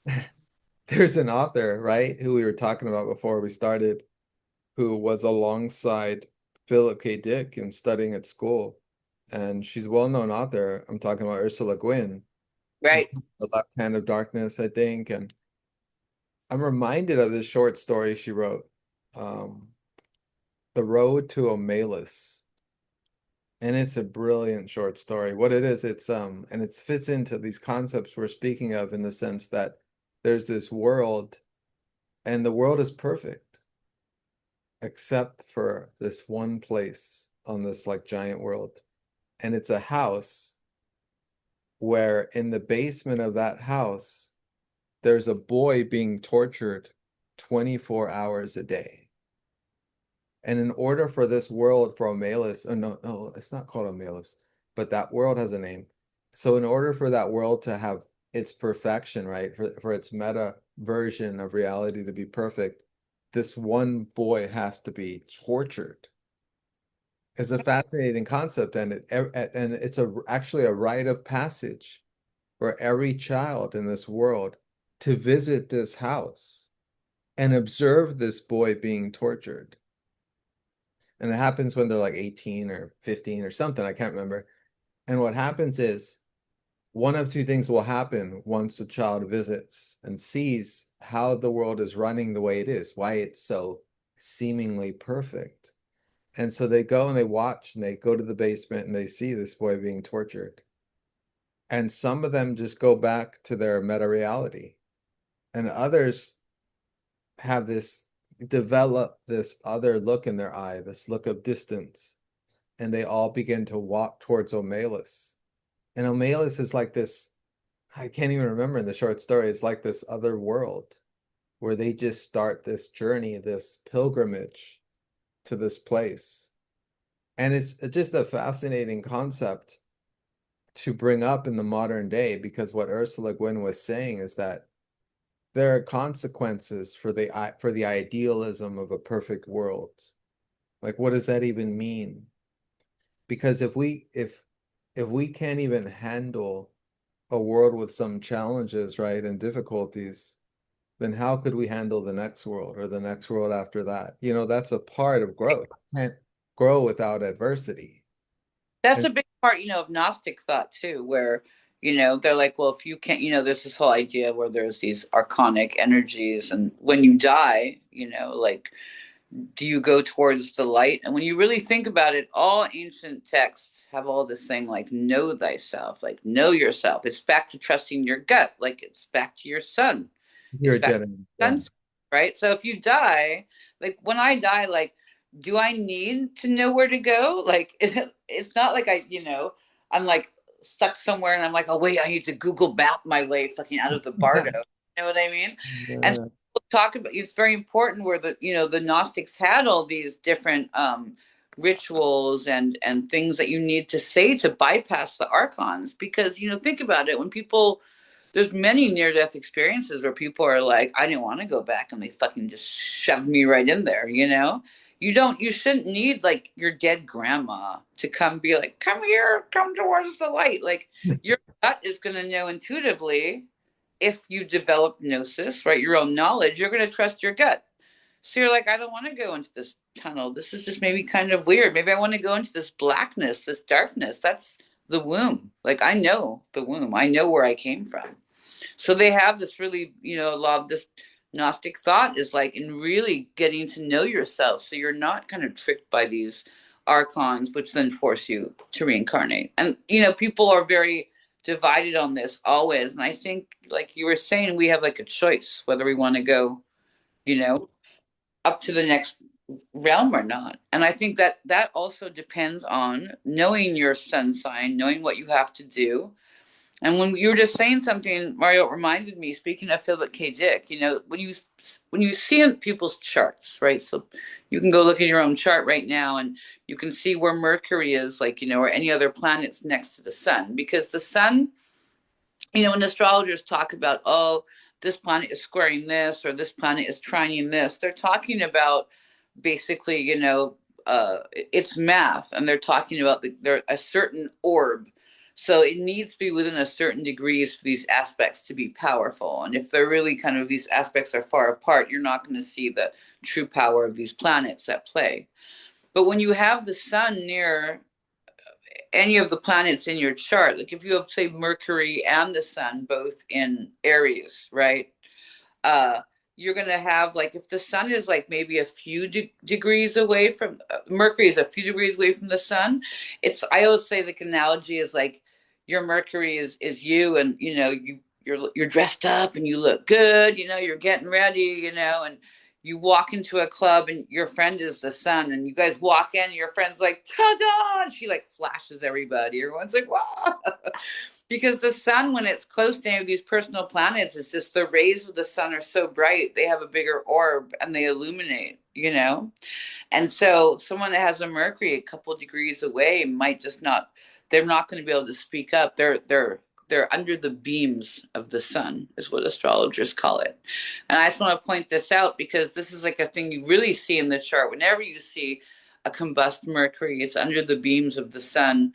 never. there's an author, right, who we were talking about before we started, who was alongside Philip K. Dick and studying at school. And she's a well-known author. I'm talking about Ursula Guin, Right. The Left Hand of Darkness, I think. And I'm reminded of this short story she wrote, um, The Road to Omelis. And it's a brilliant short story. What it is, and it fits into these concepts we're speaking of, in the sense that there's this world, and the world is perfect, except for this one place on this like giant world. And it's a house where in the basement of that house, there's a boy being tortured 24 hours a day. And in order for this world, for Omelis, oh no, it's not called Omelis, but that world has a name. So in order for that world to have its perfection, right, for its meta version of reality to be perfect, this one boy has to be tortured. It's a fascinating concept, and it's actually a rite of passage for every child in this world to visit this house and observe this boy being tortured. And it happens when they're like 18 or 15 or something, I can't remember. And what happens is one of two things will happen once a child visits and sees how the world is running the way it is, why it's so seemingly perfect. And so they go and they watch, and they go to the basement and they see this boy being tortured. And some of them just go back to their meta reality, and others develop this other look in their eye, this look of distance, and they all begin to walk towards Omelis. And Omelis is like this, I can't even remember in the short story, it's like this other world where they just start this journey, this pilgrimage to this place. And it's just a fascinating concept to bring up in the modern day, because what Ursula Guin was saying is that there are consequences for the idealism of a perfect world. Like, what does that even mean? Because if we can't even handle a world with some challenges, right, and difficulties, then how could we handle the next world or the next world after that? You know, that's a part of growth. Can't grow without adversity. That's And a big part, of Gnostic thought too, where, they're like, well, if you can't, there's this whole idea where there's these archonic energies, and when you die, like, do you go towards the light? And when you really think about it, all ancient texts have all this thing like know thyself, like know yourself. It's back to trusting your gut, like it's back to your sun. you're It's a back to gentleman. Yeah. sun, right? So if you die, like when I die, like, do I need to know where to go? Like it's not like I'm like stuck somewhere and I'm like, oh wait, I need to Google map my way fucking out of the bardo. You know what I mean? And Yeah. talk about it's very important where the Gnostics had all these different rituals and things that you need to say to bypass the archons, because think about it, when people there's many near death experiences where people are like, I didn't want to go back, and they fucking just shoved me right in there. You shouldn't need like your dead grandma to come be like, come here, come towards the light. Like your gut is going to know intuitively. If you develop gnosis, right, your own knowledge, you're going to trust your gut. So you're like, I don't want to go into this tunnel. This is just maybe kind of weird. Maybe I want to go into this blackness, this darkness. That's the womb. Like I know the womb. I know where I came from. So they have this really, a lot of this Gnostic thought is like in really getting to know yourself. So you're not kind of tricked by these archons, which then force you to reincarnate. And, people are very divided on this always. And I think, like you were saying, we have like a choice whether we want to go, you know, up to the next realm or not. And I think that that also depends on knowing your sun sign, knowing what you have to do. And when you were just saying something, Mario, it reminded me. Speaking of Philip K. Dick, when you see in people's charts, right? So you can go look at your own chart right now, and you can see where Mercury is, like or any other planets next to the sun, because the sun, when astrologers talk about, oh, this planet is squaring this or this planet is trining this, they're talking about basically, it's math, and they're talking about they're a certain orb. So it needs to be within a certain degrees for these aspects to be powerful. And if they're really kind of these aspects are far apart, you're not going to see the true power of these planets at play. But when you have the sun near any of the planets in your chart, like if you have, say, Mercury and the sun both in Aries, right? uh you're going to have, like, if the sun is like maybe a few degrees away from Mercury is a few degrees away from the sun. I always say the analogy is like your Mercury is you, and you're dressed up and you look good, you're getting ready, and you walk into a club and your friend is the sun, and you guys walk in and your friend's like, ta-da, and she like flashes everybody. Everyone's like, wow. Because the sun, when it's close to any of these personal planets, it's just the rays of the sun are so bright, they have a bigger orb and they illuminate. And so someone that has a Mercury a couple of degrees away might just not, they're not going to be able to speak up. They're under the beams of the sun, is what astrologers call it. And I just want to point this out because this is like a thing you really see in the chart. Whenever you see a combust Mercury, it's under the beams of the sun.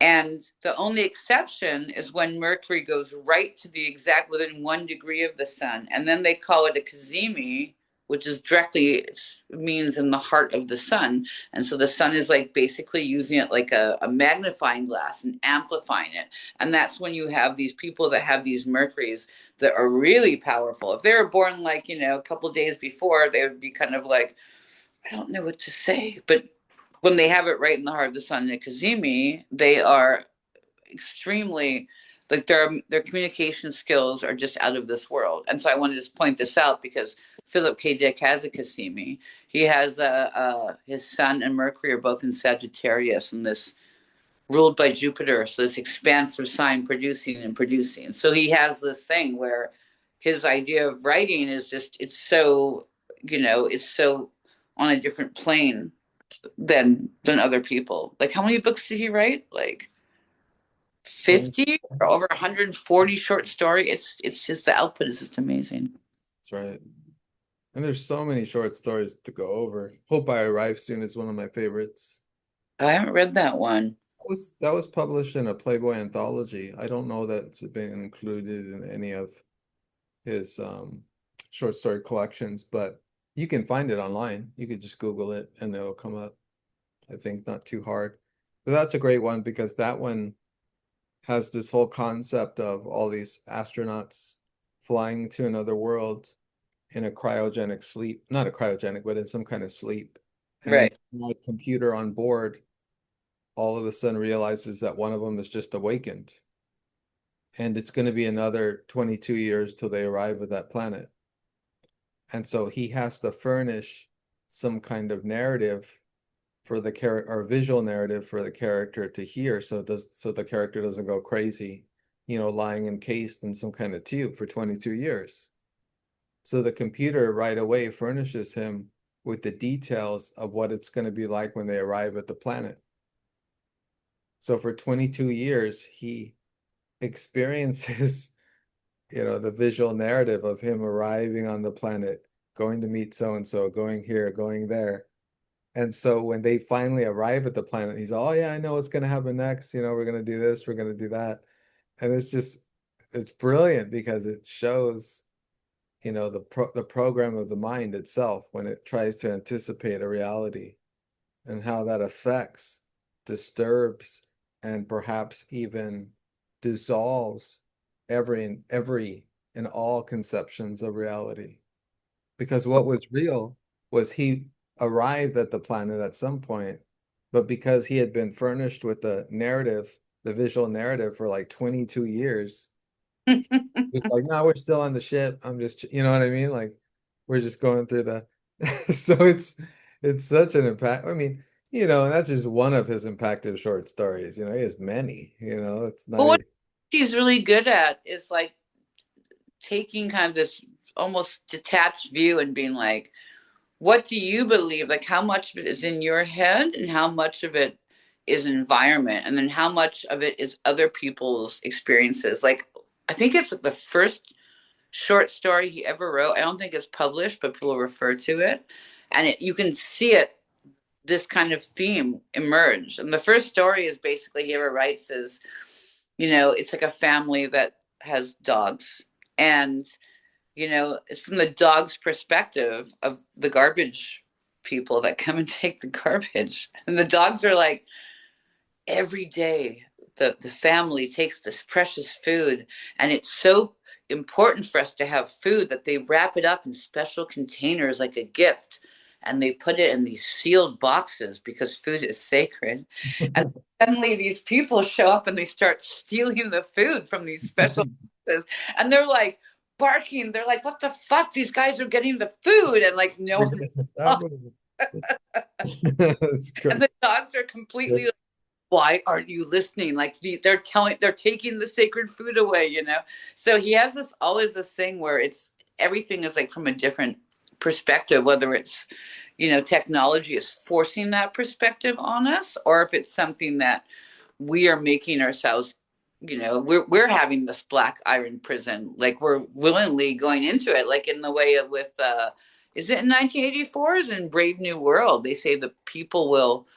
And the only exception is when Mercury goes right to the exact within 1 degree of the sun. And then they call it a Kazimi, which is directly means in the heart of the sun. And so the sun is like basically using it like a magnifying glass and amplifying it. And that's when you have these people that have these Mercuries that are really powerful. If they were born like, a couple of days before, they would be kind of like, I don't know what to say. But when they have it right in the heart of the sun in Kazimi, they are extremely, like, their communication skills are just out of this world. And so I want to just point this out because Philip K. Dick has a Kazimi. He has his sun and Mercury are both in Sagittarius, and this ruled by Jupiter. So this expansive sign producing and producing. So he has this thing where his idea of writing is just, it's so on a different plane than other people. Like, how many books did he write? Like 50 or over 140 short story. It's just the output is just amazing. That's right. And there's so many short stories to go over. Hope I Arrive Soon is one of my favorites. I haven't read that one. That was published in a Playboy anthology. I don't know that it's been included in any of his short story collections, but you can find it online. You could just Google it and it'll come up. I think not too hard. But that's a great one because that one has this whole concept of all these astronauts flying to another world in a cryogenic sleep, not a cryogenic, but in some kind of sleep. And then Right. my computer on board all of a sudden realizes that one of them is just awakened. And it's going to be another 22 years till they arrive at that planet. And so he has to furnish some kind of narrative for the character, or visual narrative for the character to hear, so the character doesn't go crazy, lying encased in some kind of tube for 22 years. So the computer right away furnishes him with the details of what it's going to be like when they arrive at the planet. So for 22 years, he experiences, the visual narrative of him arriving on the planet, going to meet so and so, going here, going there. And so when they finally arrive at the planet, he's, oh yeah, I know what's going to happen next. We're going to do this, we're going to do that. And it's brilliant because it shows, the program of the mind itself when it tries to anticipate a reality and how that affects, disturbs, and perhaps even dissolves every and all conceptions of reality. Because what was real was he arrived at the planet at some point, but because he had been furnished with the narrative, the visual narrative for like 22 years, it's like, no, we're still on the ship. I'm just, you know what I mean? Like, we're just going through the, so it's such an impact. I mean, that's just one of his impactful short stories. He has many, it's not But what even, he's really good at is like taking kind of this almost detached view and being like, what do you believe? Like, how much of it is in your head and how much of it is environment? And then how much of it is other people's experiences? Like, I think it's the first short story he ever wrote. I don't think it's published, but people refer to it. And you can see it, this kind of theme emerge. And the first story is basically he ever writes is, it's like a family that has dogs. And it's from the dog's perspective of the garbage people that come and take the garbage. And the dogs are like, every day the family takes this precious food, and it's so important for us to have food that they wrap it up in special containers like a gift, and they put it in these sealed boxes because food is sacred. And suddenly these people show up and they start stealing the food from these special boxes, and they're like barking. They're like, what the fuck, these guys are getting the food, and like no we're one. getting this happening. It's And great. the dogs are completely, why aren't you listening? Like they're taking the sacred food away, So he has this always this thing where it's everything is like from a different perspective, whether it's, technology is forcing that perspective on us, or if it's something that we are making ourselves, we're having this black iron prison, like we're willingly going into it, like in the way of with is it in 1984 is in Brave New World, they say the people will,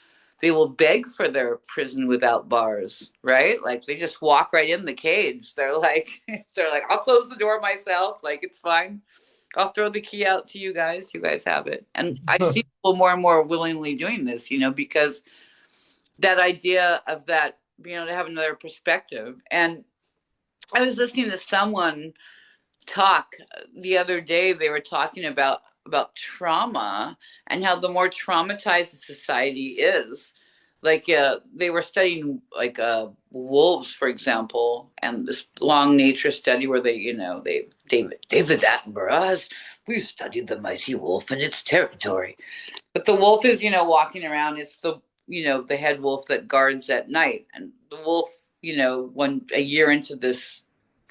they will beg for their prison without bars, right? Like they just walk right in the cage. They're like, I'll close the door myself. Like it's fine. I'll throw the key out to you guys. You guys have it. And I see people more and more willingly doing this, because that idea of that, to have another perspective. And I was listening to someone talk the other day. They were talking about trauma and how the more traumatized the society is, like they were studying like wolves, for example, and this long nature study where they, David Attenborough has, we've studied the mighty wolf and its territory, but the wolf is, walking around. It's the, the head wolf that guards at night, and the wolf, when a year into this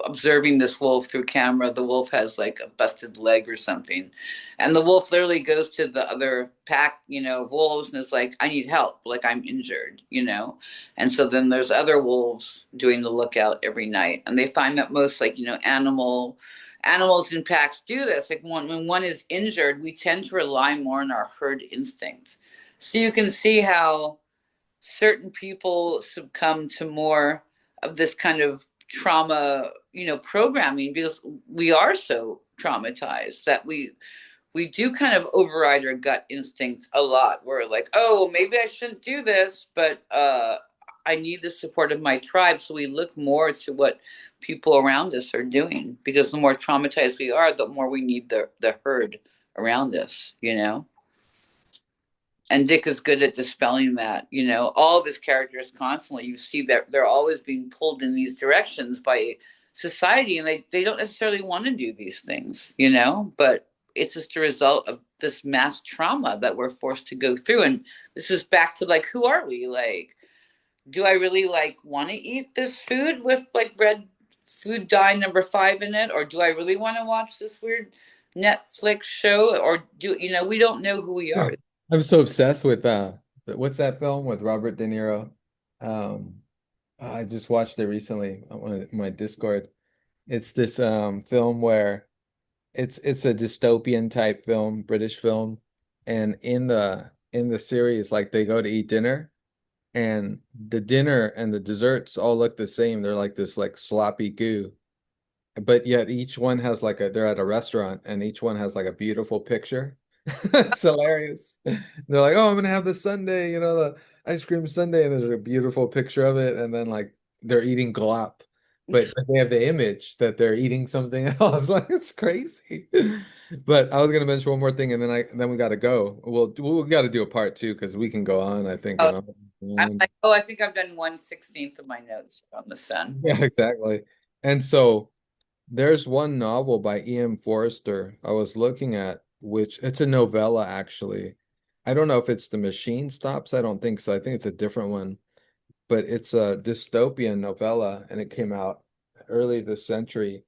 observing this wolf through camera. The wolf has like a busted leg or something, and the wolf literally goes to the other pack, of wolves, and is like, I need help, like I'm injured, and so then there's other wolves doing the lookout every night, and they find that most, like, animals in packs do this. Like, when one is injured, we tend to rely more on our herd instincts. So you can see how certain people succumb to more of this kind of trauma, programming, because we are so traumatized that we do kind of override our gut instincts a lot. We're like, oh, maybe I shouldn't do this, but I need the support of my tribe. So we look more to what people around us are doing, because the more traumatized we are, the more we need the herd around us. And Dick is good at dispelling that. All of his characters constantly, you see that they're always being pulled in these directions by society, and they don't necessarily want to do these things, but it's just a result of this mass trauma that we're forced to go through. And this is back to, like, who are we? Like, do I really, like, want to eat this food with, like, red food dye number 5 in it? Or do I really want to watch this weird Netflix show? Or we don't know who we Yeah. are. I'm so obsessed with what's that film with Robert De Niro? Um, I just watched it recently on my Discord. It's this film where it's a dystopian type film, British film, and in the series, like, they go to eat dinner, and the dinner and the desserts all look the same. They're like this, like, sloppy goo, but yet each one has like they're at a restaurant, and each one has like a beautiful picture. It's hilarious. They're like, oh, I'm gonna have the sundae, the ice cream sundae, and there's a beautiful picture of it, and then, like, they're eating glop, but they have the image that they're eating something else. Like, it's crazy. But I was gonna mention one more thing, and then we gotta go. We gotta do a part 2, because we can go on, I think, Oh, and I'm on. like, oh, I think I've done 1/16 of my notes on the sun. Yeah, exactly. And so there's one novel by E.M. Forster I was looking at, which it's a novella, actually. I don't know if it's The Machine Stops. I don't think so. I think it's a different one, but it's a dystopian novella, and it came out early this century.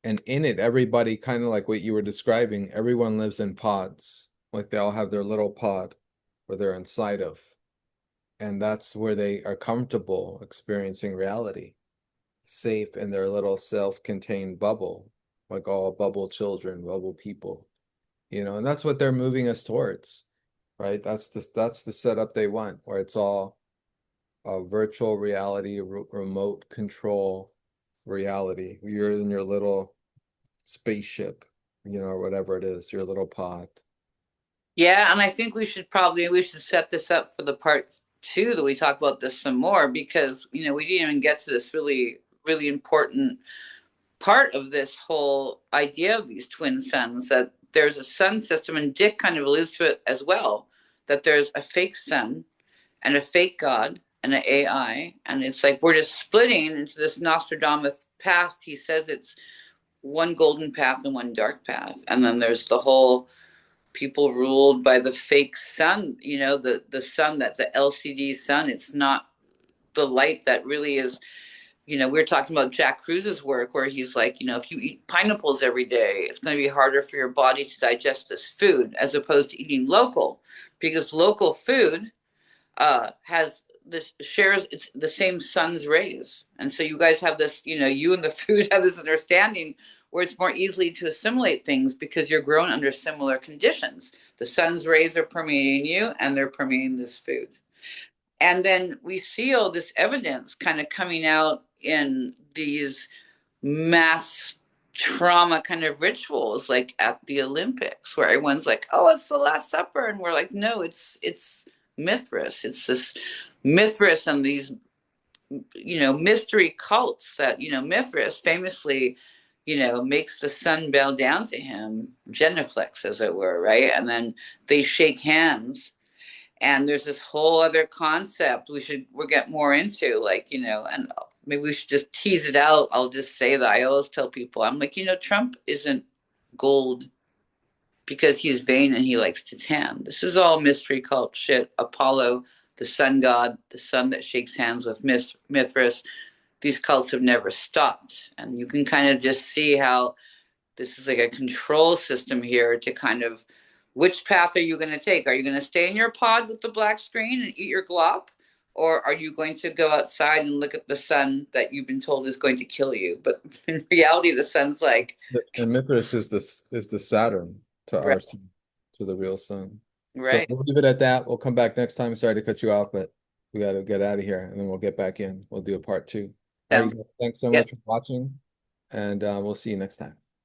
And in it, everybody, kind of like what you were describing, everyone lives in pods. Like, they all have their little pod where they're inside of, and that's where they are comfortable experiencing reality, safe in their little self-contained bubble, like all bubble children, bubble people, and that's what they're moving us towards, right? That's the setup they want, where it's all a virtual reality, remote control reality. You're in your little spaceship, or whatever it is, your little pod. Yeah, and I think we should set this up for the part 2 that we talk about this some more, because we didn't even get to this really, really important part of this whole idea of these twin suns, that there's a sun system, and Dick kind of alludes to it as well, that there's a fake sun and a fake god and an AI, and it's like we're just splitting into this Nostradamus path. He says it's one golden path and one dark path, and then there's the whole people ruled by the fake sun, the sun, that's the LCD sun. It's not the light that really is. We were talking about Jack Cruz's work, where he's like, if you eat pineapples every day, it's going to be harder for your body to digest this food, as opposed to eating local, because local food has the shares it's the same sun's rays, and so you guys have this, you and the food have this understanding where it's more easily to assimilate things, because you're grown under similar conditions. The sun's rays are permeating you, and they're permeating this food. And then we see all this evidence kind of coming out in these mass trauma kind of rituals, like at the Olympics, where everyone's like, "Oh, it's the Last Supper," and we're like, "No, it's Mithras. It's this Mithras and these mystery cults that Mithras famously makes the sun bow down to him, genuflex, as it were, right? And then they shake hands, and there's this whole other concept we'll get more into, like, and maybe we should just tease it out. I'll just say that I always tell people, I'm like, Trump isn't gold because he's vain and he likes to tan. This is all mystery cult shit. Apollo, the sun god, the sun that shakes hands with Mithras, these cults have never stopped. And you can kind of just see how this is like a control system here to kind of, which path are you going to take? Are you going to stay in your pod with the black screen and eat your glop? Or are you going to go outside and look at the sun that you've been told is going to kill you? But in reality, the sun's like, And Mithras is the Saturn to right, our sun, to the real sun. So right. we'll leave it at that. We'll come back next time. Sorry to cut you off, but we got to get out of here and then we'll get back in. We'll do a part two. All right, Sounds you guys, thanks so good. much for watching, and we'll see you next time.